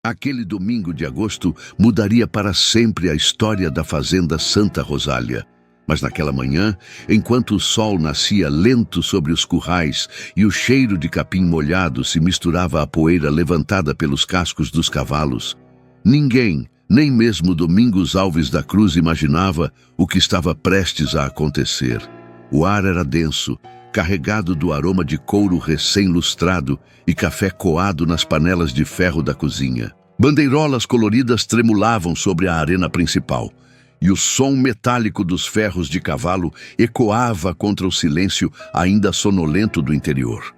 Aquele domingo de agosto mudaria para sempre a história da fazenda Santa Rosália. Mas naquela manhã, enquanto o sol nascia lento sobre os currais e o cheiro de capim molhado se misturava à poeira levantada pelos cascos dos cavalos, ninguém, nem mesmo Domingos Alves da Cruz, imaginava o que estava prestes a acontecer. O ar era denso, carregado do aroma de couro recém-lustrado e café coado nas panelas de ferro da cozinha. Bandeirolas coloridas tremulavam sobre a arena principal, e o som metálico dos ferros de cavalo ecoava contra o silêncio ainda sonolento do interior.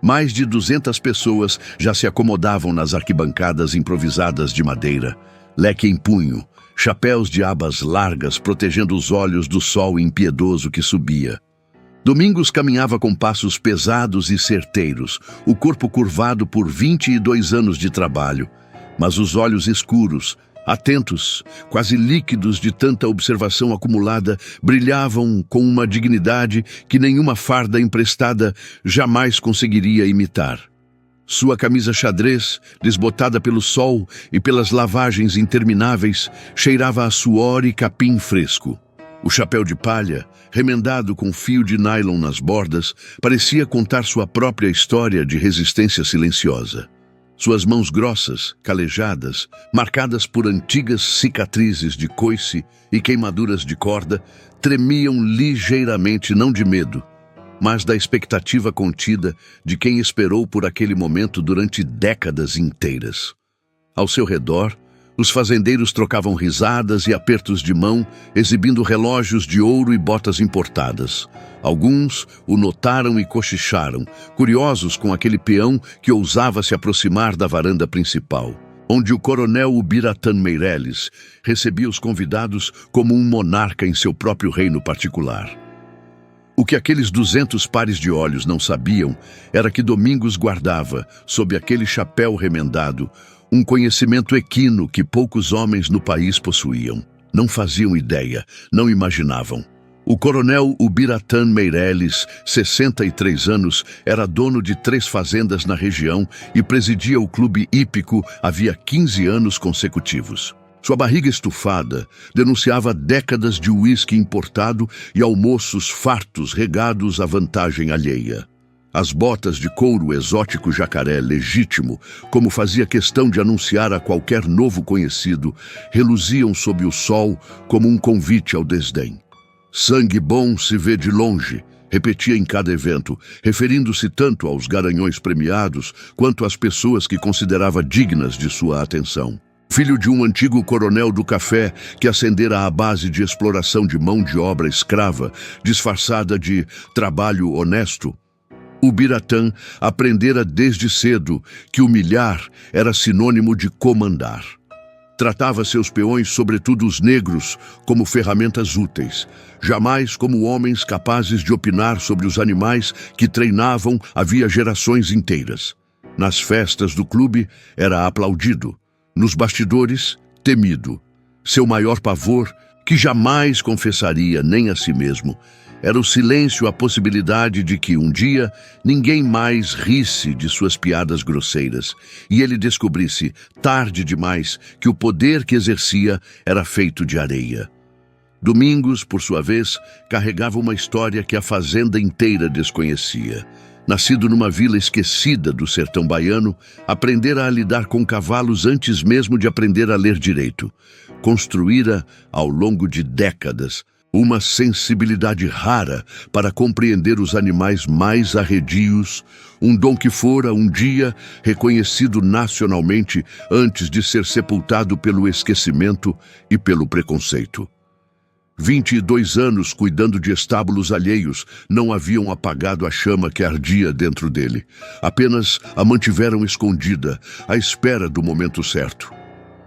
Mais de 200 pessoas já se acomodavam nas arquibancadas improvisadas de madeira, leque em punho, chapéus de abas largas protegendo os olhos do sol impiedoso que subia. Domingos caminhava com passos pesados e certeiros, o corpo curvado por 22 anos de trabalho, mas os olhos escuros, atentos, quase líquidos de tanta observação acumulada, brilhavam com uma dignidade que nenhuma farda emprestada jamais conseguiria imitar. Sua camisa xadrez, desbotada pelo sol e pelas lavagens intermináveis, cheirava a suor e capim fresco. O chapéu de palha, remendado com fio de nylon nas bordas, parecia contar sua própria história de resistência silenciosa. Suas mãos grossas, calejadas, marcadas por antigas cicatrizes de coice e queimaduras de corda, tremiam ligeiramente, não de medo, mas da expectativa contida de quem esperou por aquele momento durante décadas inteiras. Ao seu redor, os fazendeiros trocavam risadas e apertos de mão, exibindo relógios de ouro e botas importadas. Alguns o notaram e cochicharam, curiosos com aquele peão que ousava se aproximar da varanda principal, onde o coronel Ubiratã Meireles recebia os convidados como um monarca em seu próprio reino particular. O que aqueles 200 pares de olhos não sabiam era que Domingos guardava, sob aquele chapéu remendado, um conhecimento equino que poucos homens no país possuíam. Não faziam ideia, não imaginavam. O coronel Ubiratã Meireles, 63 anos, era dono de 3 fazendas na região e presidia o clube hípico havia 15 anos consecutivos. Sua barriga estufada denunciava décadas de uísque importado e almoços fartos regados à vantagem alheia. As botas de couro exótico jacaré legítimo, como fazia questão de anunciar a qualquer novo conhecido, reluziam sob o sol como um convite ao desdém. Sangue bom se vê de longe, repetia em cada evento, referindo-se tanto aos garanhões premiados quanto às pessoas que considerava dignas de sua atenção. Filho de um antigo coronel do café que ascendera à base de exploração de mão de obra escrava, disfarçada de trabalho honesto, Ubiratã aprendera desde cedo que humilhar era sinônimo de comandar. Tratava seus peões, sobretudo os negros, como ferramentas úteis, jamais como homens capazes de opinar sobre os animais que treinavam havia gerações inteiras. Nas festas do clube era aplaudido, nos bastidores temido. Seu maior pavor, que jamais confessaria nem a si mesmo, era o silêncio, a possibilidade de que um dia ninguém mais risse de suas piadas grosseiras e ele descobrisse, tarde demais, que o poder que exercia era feito de areia. Domingos, por sua vez, carregava uma história que a fazenda inteira desconhecia. Nascido numa vila esquecida do sertão baiano, aprendera a lidar com cavalos antes mesmo de aprender a ler direito. Construíra, ao longo de décadas, uma sensibilidade rara para compreender os animais mais arredios, um dom que fora, um dia, reconhecido nacionalmente antes de ser sepultado pelo esquecimento e pelo preconceito. 22 anos cuidando de estábulos alheios não haviam apagado a chama que ardia dentro dele. Apenas a mantiveram escondida, à espera do momento certo.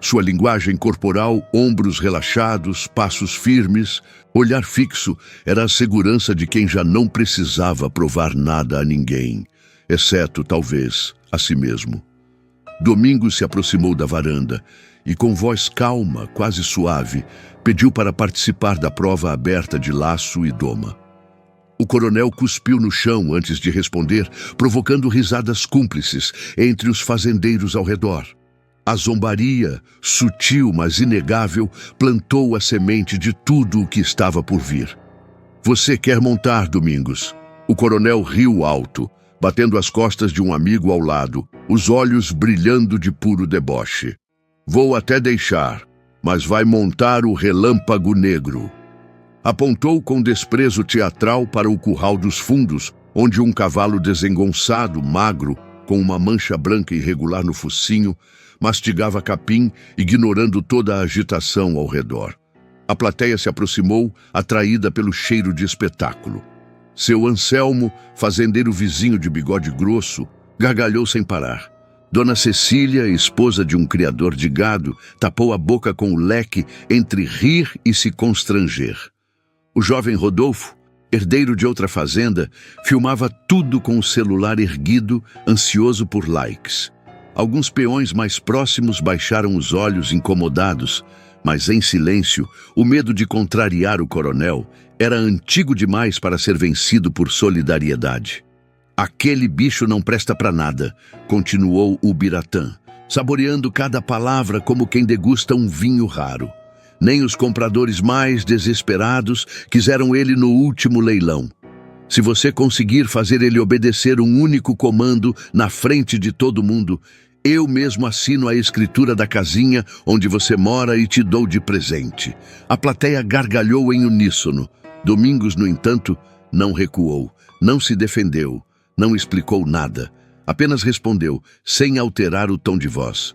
Sua linguagem corporal, ombros relaxados, passos firmes, olhar fixo, era a segurança de quem já não precisava provar nada a ninguém, exceto, talvez, a si mesmo. Domingos se aproximou da varanda e, com voz calma, quase suave, pediu para participar da prova aberta de laço e doma. O coronel cuspiu no chão antes de responder, provocando risadas cúmplices entre os fazendeiros ao redor. A zombaria, sutil mas inegável, plantou a semente de tudo o que estava por vir. Você quer montar, Domingos? O coronel riu alto, batendo as costas de um amigo ao lado, os olhos brilhando de puro deboche. Vou até deixar, mas vai montar o Relâmpago Negro. Apontou com desprezo teatral para o curral dos fundos, onde um cavalo desengonçado, magro, com uma mancha branca irregular no focinho, mastigava capim, ignorando toda a agitação ao redor. A plateia se aproximou, atraída pelo cheiro de espetáculo. Seu Anselmo, fazendeiro vizinho de bigode grosso, gargalhou sem parar. Dona Cecília, esposa de um criador de gado, tapou a boca com o leque entre rir e se constranger. O jovem Rodolfo, herdeiro de outra fazenda, filmava tudo com o celular erguido, ansioso por likes. Alguns peões mais próximos baixaram os olhos incomodados, mas em silêncio, o medo de contrariar o coronel era antigo demais para ser vencido por solidariedade. Aquele bicho não presta para nada, continuou o Biratã, saboreando cada palavra como quem degusta um vinho raro. Nem os compradores mais desesperados quiseram ele no último leilão. Se você conseguir fazer ele obedecer um único comando na frente de todo mundo, eu mesmo assino a escritura da casinha onde você mora e te dou de presente. A plateia gargalhou em uníssono. Domingos, no entanto, não recuou, não se defendeu, não explicou nada. Apenas respondeu, sem alterar o tom de voz.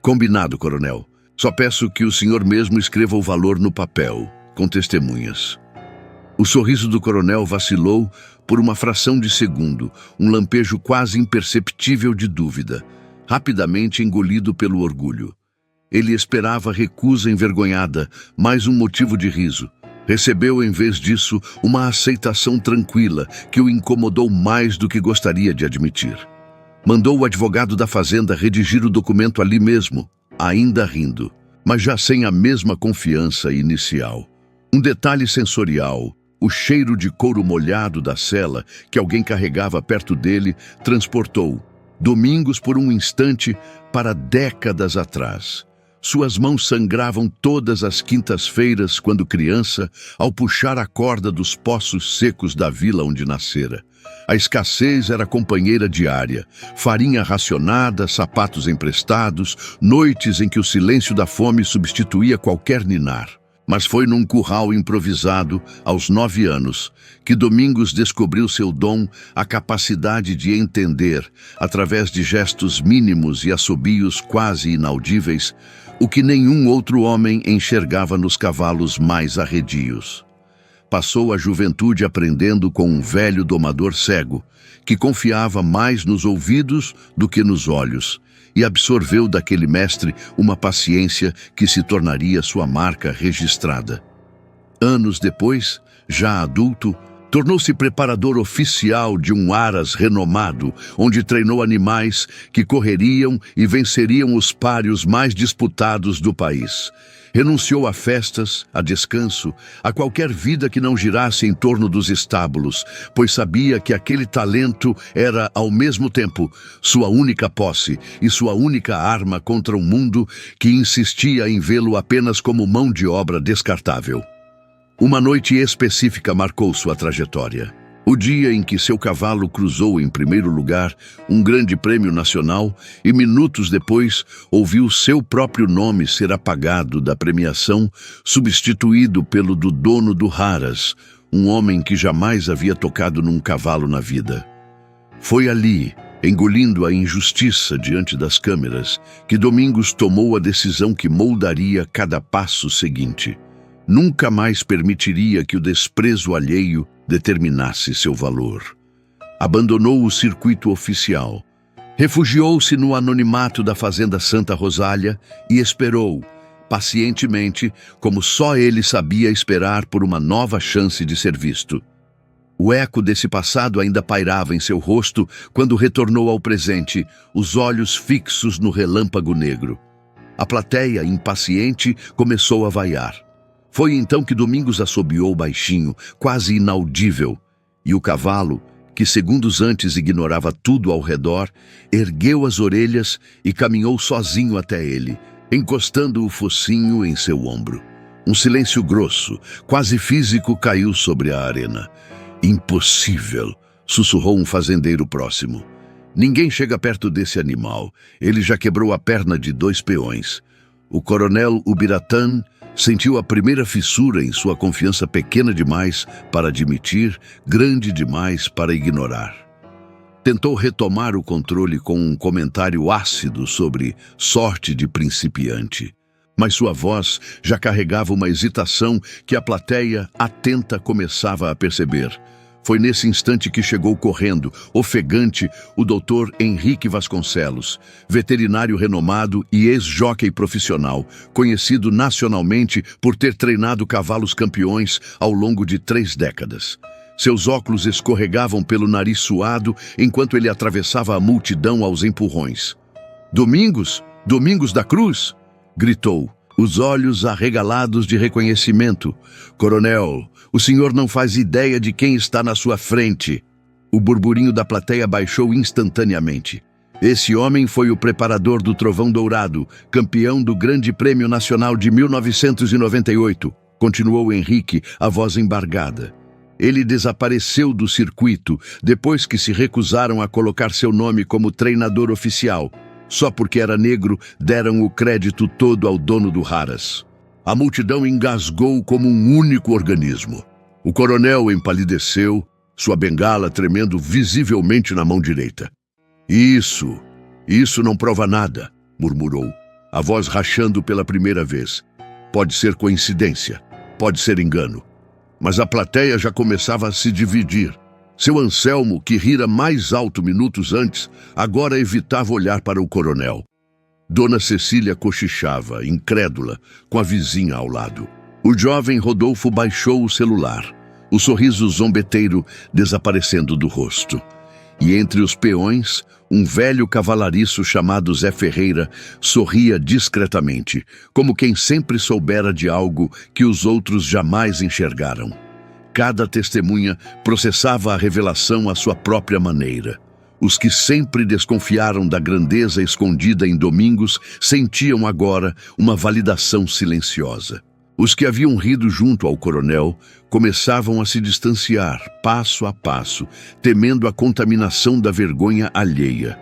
Combinado, coronel. Só peço que o senhor mesmo escreva o valor no papel, com testemunhas. O sorriso do coronel vacilou por uma fração de segundo, um lampejo quase imperceptível de dúvida, rapidamente engolido pelo orgulho. Ele esperava recusa envergonhada, mais um motivo de riso. Recebeu, em vez disso, uma aceitação tranquila que o incomodou mais do que gostaria de admitir. Mandou o advogado da fazenda redigir o documento ali mesmo, ainda rindo, mas já sem a mesma confiança inicial. Um detalhe sensorial, o cheiro de couro molhado da cela que alguém carregava perto dele, transportou Domingos por um instante para décadas atrás. Suas mãos sangravam todas as quintas-feiras quando criança, ao puxar a corda dos poços secos da vila onde nascera. A escassez era companheira diária, farinha racionada, sapatos emprestados, noites em que o silêncio da fome substituía qualquer ninar. Mas foi num curral improvisado, aos 9 anos, que Domingos descobriu seu dom, a capacidade de entender, através de gestos mínimos e assobios quase inaudíveis, o que nenhum outro homem enxergava nos cavalos mais arredios. Passou a juventude aprendendo com um velho domador cego, que confiava mais nos ouvidos do que nos olhos, e absorveu daquele mestre uma paciência que se tornaria sua marca registrada. Anos depois, já adulto, tornou-se preparador oficial de um aras renomado, onde treinou animais que correriam e venceriam os páreos mais disputados do país. Renunciou a festas, a descanso, a qualquer vida que não girasse em torno dos estábulos, pois sabia que aquele talento era, ao mesmo tempo, sua única posse e sua única arma contra um mundo que insistia em vê-lo apenas como mão de obra descartável. Uma noite específica marcou sua trajetória. O dia em que seu cavalo cruzou em primeiro lugar um grande prêmio nacional e minutos depois ouviu seu próprio nome ser apagado da premiação, substituído pelo do dono do Haras, um homem que jamais havia tocado num cavalo na vida. Foi ali, engolindo a injustiça diante das câmeras, que Domingos tomou a decisão que moldaria cada passo seguinte. Nunca mais permitiria que o desprezo alheio determinasse seu valor. Abandonou o circuito oficial, refugiou-se no anonimato da Fazenda Santa Rosália e esperou, pacientemente, como só ele sabia esperar por uma nova chance de ser visto. O eco desse passado ainda pairava em seu rosto quando retornou ao presente, os olhos fixos no Relâmpago Negro. A plateia, impaciente, começou a vaiar. Foi então que Domingos assobiou baixinho, quase inaudível, e o cavalo, que segundos antes ignorava tudo ao redor, ergueu as orelhas e caminhou sozinho até ele, encostando o focinho em seu ombro. Um silêncio grosso, quase físico, caiu sobre a arena. Impossível, sussurrou um fazendeiro próximo. Ninguém chega perto desse animal. Ele já quebrou a perna de 2 peões. O coronel Ubiratã sentiu a primeira fissura em sua confiança, pequena demais para admitir, grande demais para ignorar. Tentou retomar o controle com um comentário ácido sobre sorte de principiante. Mas sua voz já carregava uma hesitação que a plateia, atenta, começava a perceber. Foi nesse instante que chegou correndo, ofegante, o Dr. Henrique Vasconcelos, veterinário renomado e ex-jockey profissional, conhecido nacionalmente por ter treinado cavalos campeões ao longo de 3 décadas. Seus óculos escorregavam pelo nariz suado enquanto ele atravessava a multidão aos empurrões. "Domingos? Domingos da Cruz?" gritou, os olhos arregalados de reconhecimento. "Coronel, o senhor não faz ideia de quem está na sua frente." O burburinho da plateia baixou instantaneamente. Esse homem foi o preparador do Trovão Dourado, campeão do Grande Prêmio Nacional de 1998, continuou Henrique, a voz embargada. Ele desapareceu do circuito depois que se recusaram a colocar seu nome como treinador oficial. Só porque era negro, deram o crédito todo ao dono do Haras. A multidão engasgou como um único organismo. O coronel empalideceu, sua bengala tremendo visivelmente na mão direita. Isso não prova nada", murmurou, a voz rachando pela primeira vez. "Pode ser coincidência, pode ser engano." Mas a plateia já começava a se dividir. Seu Anselmo, que rira mais alto minutos antes, agora evitava olhar para o coronel. Dona Cecília cochichava, incrédula, com a vizinha ao lado. O jovem Rodolfo baixou o celular, o sorriso zombeteiro desaparecendo do rosto. E entre os peões, um velho cavalariço chamado Zé Ferreira sorria discretamente, como quem sempre soubera de algo que os outros jamais enxergaram. Cada testemunha processava a revelação à sua própria maneira. Os que sempre desconfiaram da grandeza escondida em Domingos sentiam agora uma validação silenciosa. Os que haviam rido junto ao coronel começavam a se distanciar, passo a passo, temendo a contaminação da vergonha alheia.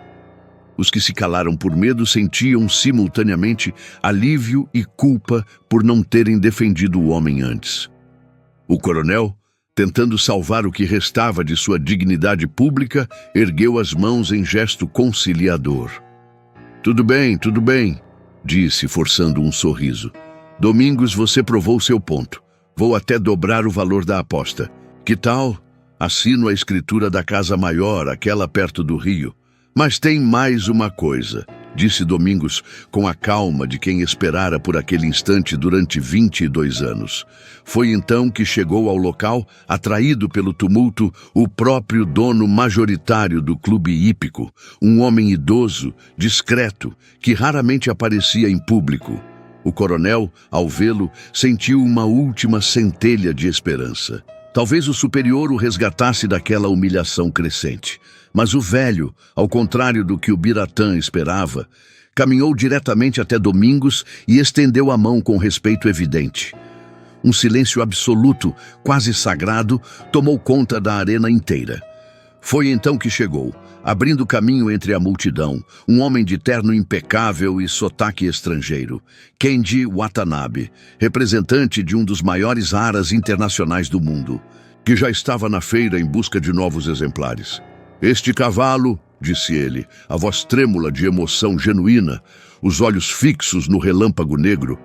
Os que se calaram por medo sentiam simultaneamente alívio e culpa por não terem defendido o homem antes. O coronel, tentando salvar o que restava de sua dignidade pública, ergueu as mãos em gesto conciliador. Tudo bem, disse, forçando um sorriso. "Domingos, você provou seu ponto. Vou até dobrar o valor da aposta. Que tal? Assino a escritura da casa maior, aquela perto do rio. Mas tem mais uma coisa", disse Domingos, com a calma de quem esperara por aquele instante durante 22 anos. Foi então que chegou ao local, atraído pelo tumulto, o próprio dono majoritário do clube hípico, um homem idoso, discreto, que raramente aparecia em público. O coronel, ao vê-lo, sentiu uma última centelha de esperança. Talvez o superior o resgatasse daquela humilhação crescente. Mas o velho, ao contrário do que o Biratã esperava, caminhou diretamente até Domingos e estendeu a mão com respeito evidente. Um silêncio absoluto, quase sagrado, tomou conta da arena inteira. Foi então que chegou, abrindo caminho entre a multidão, um homem de terno impecável e sotaque estrangeiro, Kenji Watanabe, representante de um dos maiores aras internacionais do mundo, que já estava na feira em busca de novos exemplares. "Este cavalo", disse ele, a voz trêmula de emoção genuína, os olhos fixos no relâmpago negro,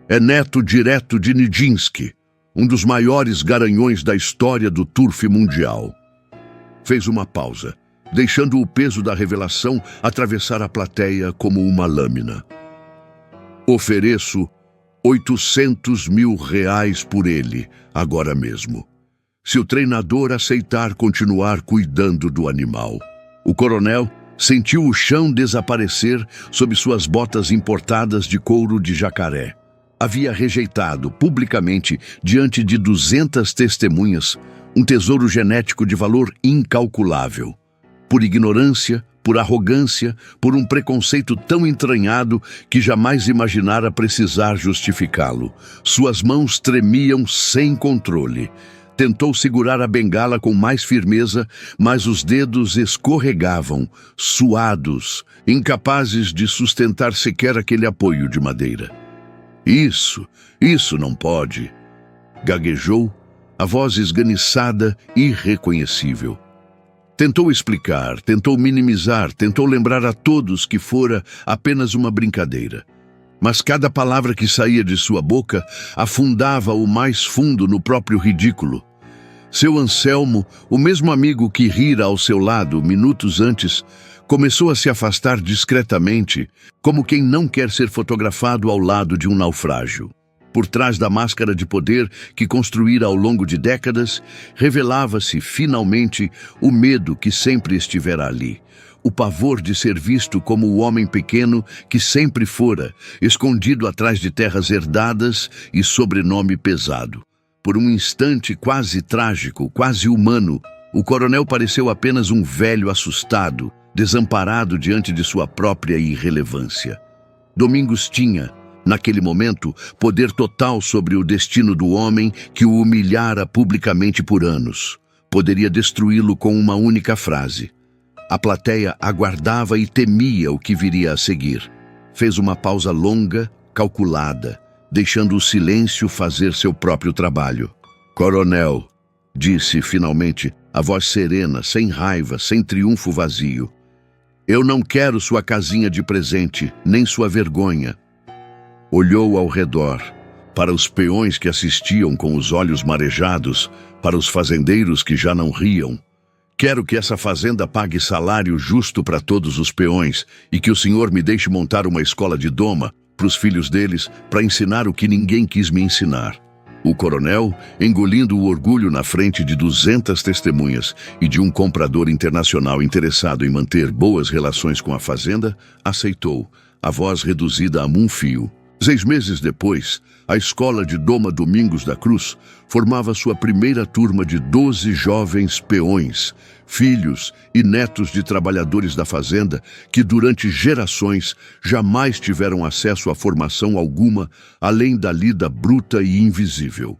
"é neto direto de Nijinsky, um dos maiores garanhões da história do turf mundial." Fez uma pausa, deixando o peso da revelação atravessar a plateia como uma lâmina. "Ofereço 800 mil reais por ele, agora mesmo, se o treinador aceitar continuar cuidando do animal." O coronel sentiu o chão desaparecer sob suas botas importadas de couro de jacaré. Havia rejeitado publicamente, diante de 200 testemunhas, um tesouro genético de valor incalculável. Por ignorância, por arrogância, por um preconceito tão entranhado que jamais imaginara precisar justificá-lo. Suas mãos tremiam sem controle. Tentou segurar a bengala com mais firmeza, mas os dedos escorregavam, suados, incapazes de sustentar sequer aquele apoio de madeira. Isso não pode. Gaguejou, a voz esganiçada, irreconhecível. Tentou explicar, tentou minimizar, tentou lembrar a todos que fora apenas uma brincadeira. Mas cada palavra que saía de sua boca afundava-o mais fundo no próprio ridículo. Seu Anselmo, o mesmo amigo que rira ao seu lado minutos antes, começou a se afastar discretamente, como quem não quer ser fotografado ao lado de um naufrágio. Por trás da máscara de poder que construíra ao longo de décadas, revelava-se, finalmente, o medo que sempre estivera ali. O pavor de ser visto como o homem pequeno que sempre fora, escondido atrás de terras herdadas e sobrenome pesado. Por um instante quase trágico, quase humano, o coronel pareceu apenas um velho assustado, desamparado diante de sua própria irrelevância. Domingos tinha, naquele momento, poder total sobre o destino do homem que o humilhara publicamente por anos. Poderia destruí-lo com uma única frase. A plateia aguardava e temia o que viria a seguir. Fez uma pausa longa, calculada, deixando o silêncio fazer seu próprio trabalho. "Coronel", disse finalmente, a voz serena, sem raiva, sem triunfo vazio. "Eu não quero sua casinha de presente, nem sua vergonha." Olhou ao redor, para os peões que assistiam com os olhos marejados, para os fazendeiros que já não riam. "Quero que essa fazenda pague salário justo para todos os peões e que o senhor me deixe montar uma escola de doma para os filhos deles, para ensinar o que ninguém quis me ensinar." O coronel, engolindo o orgulho na frente de 200 testemunhas e de um comprador internacional interessado em manter boas relações com a fazenda, aceitou, a voz reduzida a um fio. 6 meses depois, a escola de Doma Domingos da Cruz formava sua primeira turma de 12 jovens peões, filhos e netos de trabalhadores da fazenda que durante gerações jamais tiveram acesso a formação alguma além da lida bruta e invisível.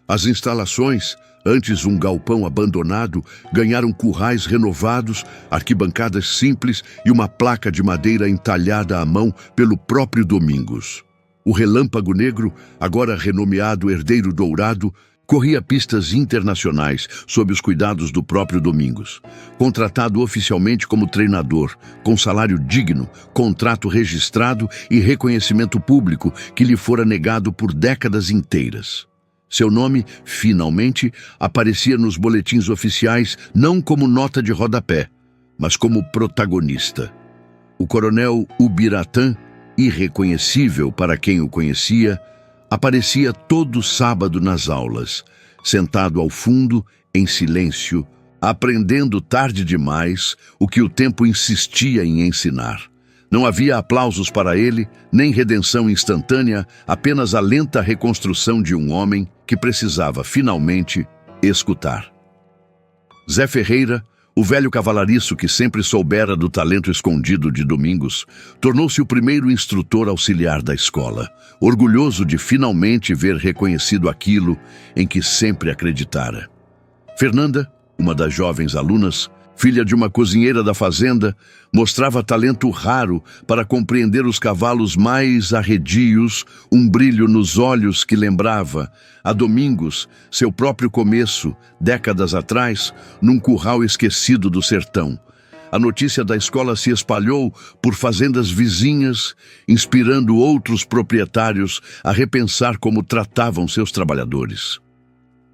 As instalações, antes um galpão abandonado, ganharam currais renovados, arquibancadas simples e uma placa de madeira entalhada à mão pelo próprio Domingos. O Relâmpago Negro, agora renomeado Herdeiro Dourado, corria pistas internacionais sob os cuidados do próprio Domingos. Contratado oficialmente como treinador, com salário digno, contrato registrado e reconhecimento público que lhe fora negado por décadas inteiras. Seu nome, finalmente, aparecia nos boletins oficiais não como nota de rodapé, mas como protagonista. O coronel Ubiratã, irreconhecível para quem o conhecia, aparecia todo sábado nas aulas, sentado ao fundo, em silêncio, aprendendo tarde demais o que o tempo insistia em ensinar. Não havia aplausos para ele, nem redenção instantânea, apenas a lenta reconstrução de um homem que precisava, finalmente, escutar. Zé Ferreira, o velho cavalariço que sempre soubera do talento escondido de Domingos, tornou-se o primeiro instrutor auxiliar da escola, orgulhoso de finalmente ver reconhecido aquilo em que sempre acreditara. Fernanda, uma das jovens alunas, filha de uma cozinheira da fazenda, mostrava talento raro para compreender os cavalos mais arredios, um brilho nos olhos que lembrava, a Domingos, seu próprio começo, décadas atrás, num curral esquecido do sertão. A notícia da escola se espalhou por fazendas vizinhas, inspirando outros proprietários a repensar como tratavam seus trabalhadores.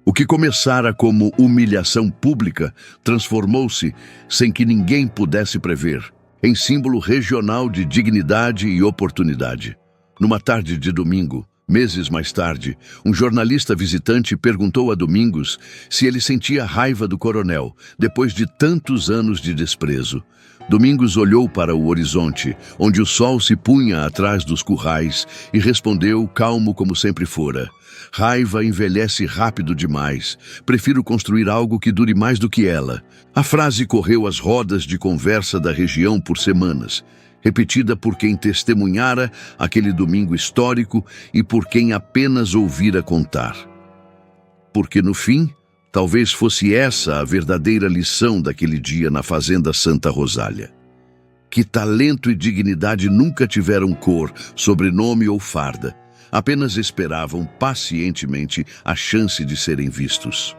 O que começara como humilhação pública transformou-se, sem que ninguém pudesse prever, em símbolo regional de dignidade e oportunidade. Numa tarde de domingo, Meses mais tarde, um jornalista visitante perguntou a Domingos se ele sentia raiva do coronel, depois de tantos anos de desprezo. Domingos olhou para o horizonte, onde o sol se punha atrás dos currais, e respondeu, calmo como sempre fora: raiva envelhece rápido demais. Prefiro construir algo que dure mais do que ela. A frase correu às rodas de conversa da região por semanas, repetida por quem testemunhara aquele domingo histórico e por quem apenas ouvira contar. Porque no fim, talvez fosse essa a verdadeira lição daquele dia na fazenda Santa Rosália. Que talento e dignidade nunca tiveram cor, sobrenome ou farda. Apenas esperavam pacientemente a chance de serem vistos.